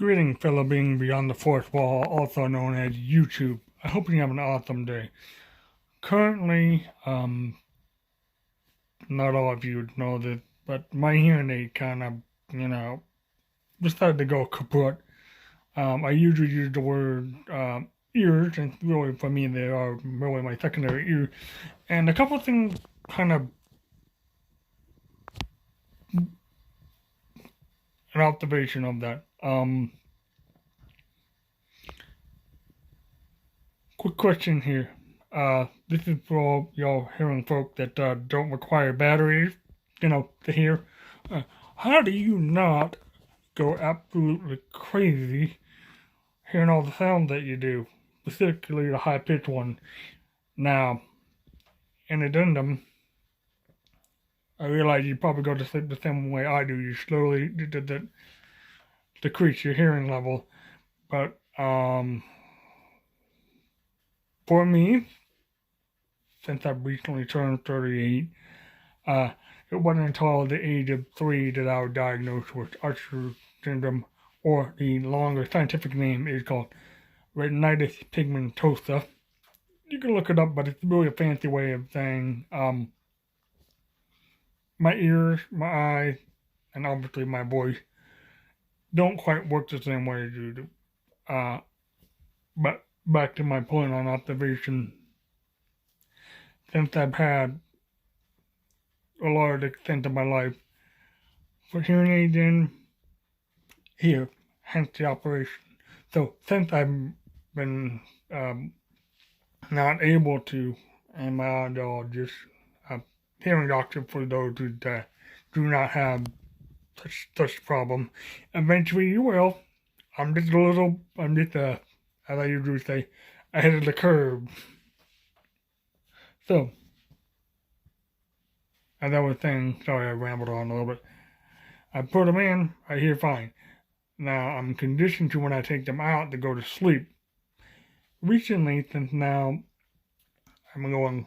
Greeting, fellow being beyond the fourth wall, also known as YouTube. I hope you have an awesome day. Currently, not all of you know this, but my hearing aid kind of, you know, decided to go kaput. I usually use the word ears, and really for me they are really my secondary ears. And a couple of things kind of an observation of that. Quick question here. This is for all y'all hearing folk that don't require batteries, to hear. Uh, how do you not go absolutely crazy hearing all the sounds that you do, specifically the high pitched one? Now, in addendum, I realize you probably go to sleep the same way I do. You slowly decrease your hearing level, but for me, since I've recently turned 38, it wasn't until the age of 3 that I was diagnosed with Usher syndrome, or the longer scientific name is called retinitis pigmentosa. You can look it up, but it's really a fancy way of saying my ears, my eyes, and obviously my voice don't quite work the same way as you do. But back to my point on observation, since I've had a large extent of my life for hearing aids in here, hence the operation. So since I've been not able to, and my audiologist, hearing doctor for those who do not have such problem, eventually you will. I'm just as I usually say, ahead of the curve. So, as I was saying, sorry I rambled on a little bit. I put them in, I hear fine. Now I'm conditioned to when I take them out to go to sleep. Recently, since now I'm going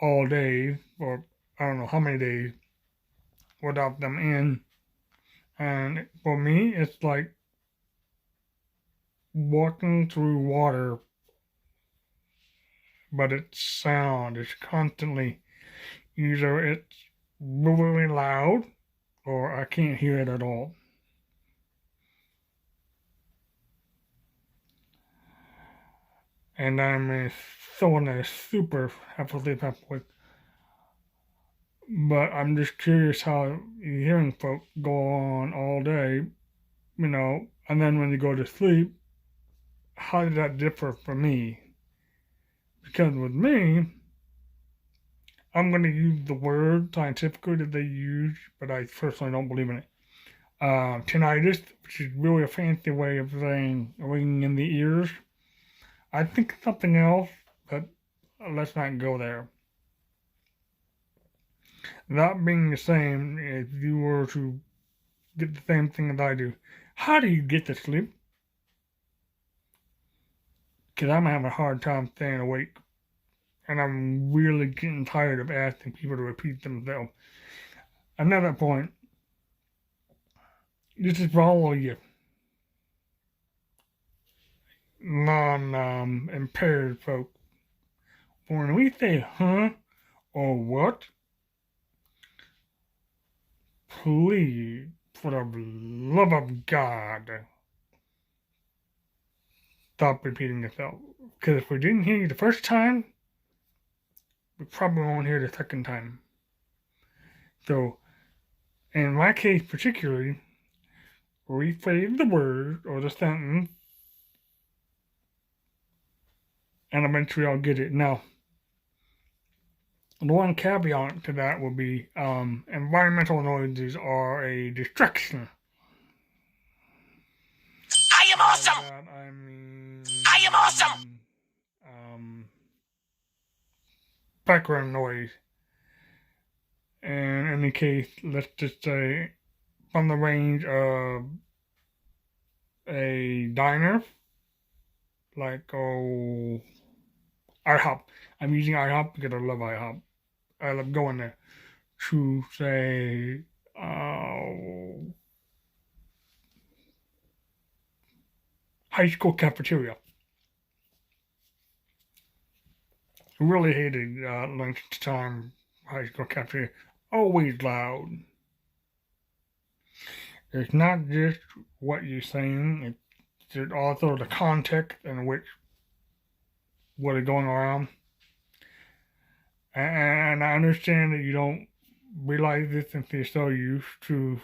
all day, or I don't know how many days, without them in, and for me, it's like walking through water, but its sound is constantly either it's really loud or I can't hear it at all. And I'm someone that is super heavily halfway. But I'm just curious how hearing folk go on all day, and then when you go to sleep, how does that differ for me? Because with me, I'm going to use the word scientifically that they use, but I personally don't believe in it. Tinnitus, which is really a fancy way of saying ringing in the ears. I think something else, but let's not go there. That being the same, if you were to get the same thing as I do, how do you get to sleep? Because I'm having a hard time staying awake. And I'm really getting tired of asking people to repeat themselves. Another point, this is for all of you non-impaired folk. When we say huh or what, please, for the love of God, stop repeating yourself. Because if we didn't hear you the first time, we probably won't hear the second time. So, in my case particularly, rephrase the word or the sentence, and eventually I'll get it. Now, the one caveat to that will be environmental noises are a distraction. I am awesome! That, I mean, I am awesome! Background noise. In any case, let's just say from the range of a diner, like, IHOP. I'm using IHOP because I love IHOP. I love going there. To say, high school cafeteria. Really hated lunchtime high school cafeteria. Always loud. It's not just what you're saying, it's also the context in which what is going around. And I understand that you don't realize this since you're so used to,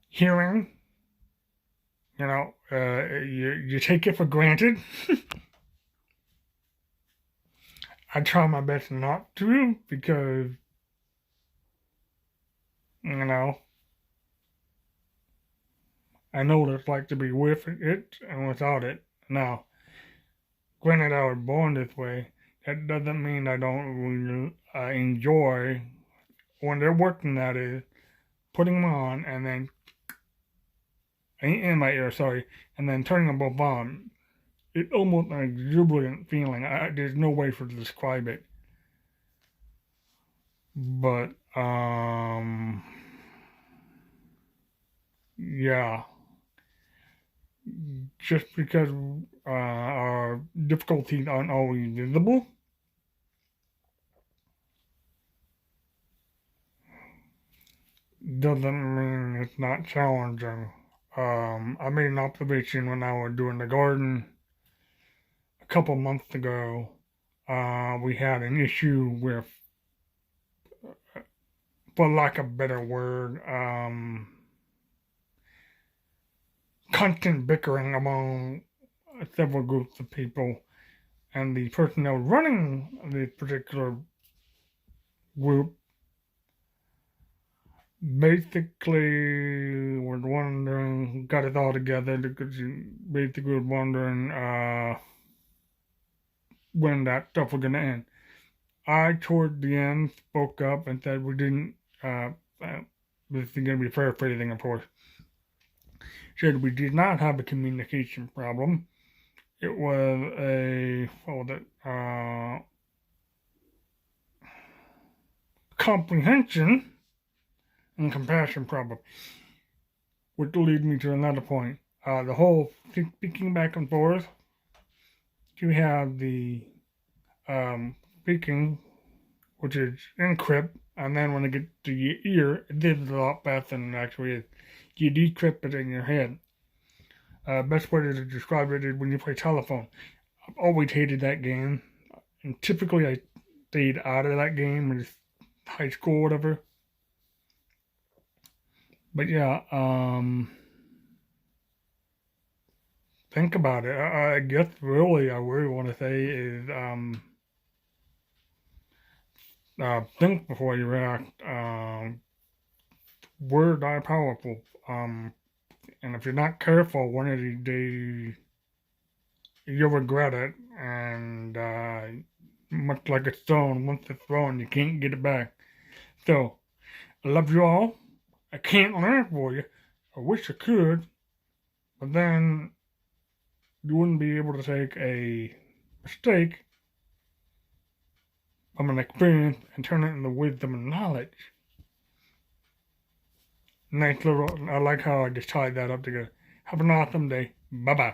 hearing, you take it for granted. I try my best not to because, I know what it's like to be with it and without it. Now, granted, I was born this way. That doesn't mean I don't enjoy when they're working. That is putting them on and then in my ear, and then turning them both on. It's almost an exuberant feeling. There's no way to describe it. But yeah. Just because our difficulties aren't always visible doesn't mean it's not challenging. I made an observation when I was doing the garden a couple months ago. We had an issue with, for lack of a better word, constant bickering among several groups of people, and the person that was running this particular group basically was wondering, got it all together because he basically was wondering when that stuff was going to end. I, toward the end, spoke up and said we didn't, this is going to be paraphrasing, of course, said we did not have a communication problem. It was a, comprehension and compassion problem. Which will lead me to another point. The whole speaking back and forth, you have the speaking, which is encrypt, and then when it gets to your ear, it is a lot faster than it actually is. You decrypt it in your head. Best way to describe it is when you play telephone. I've always hated that game, and typically I stayed out of that game in high school or whatever. But yeah, think about it. I guess really I really want to say is think before you react. Words are powerful. And if you're not careful, one of these days you'll regret it. And much like a stone, once it's thrown, you can't get it back. So, I love you all. I can't learn for you. I wish I could, but then you wouldn't be able to take a mistake from an experience and turn it into wisdom and knowledge. Nice little, I like how I just tied that up together. Have an awesome day. Bye-bye.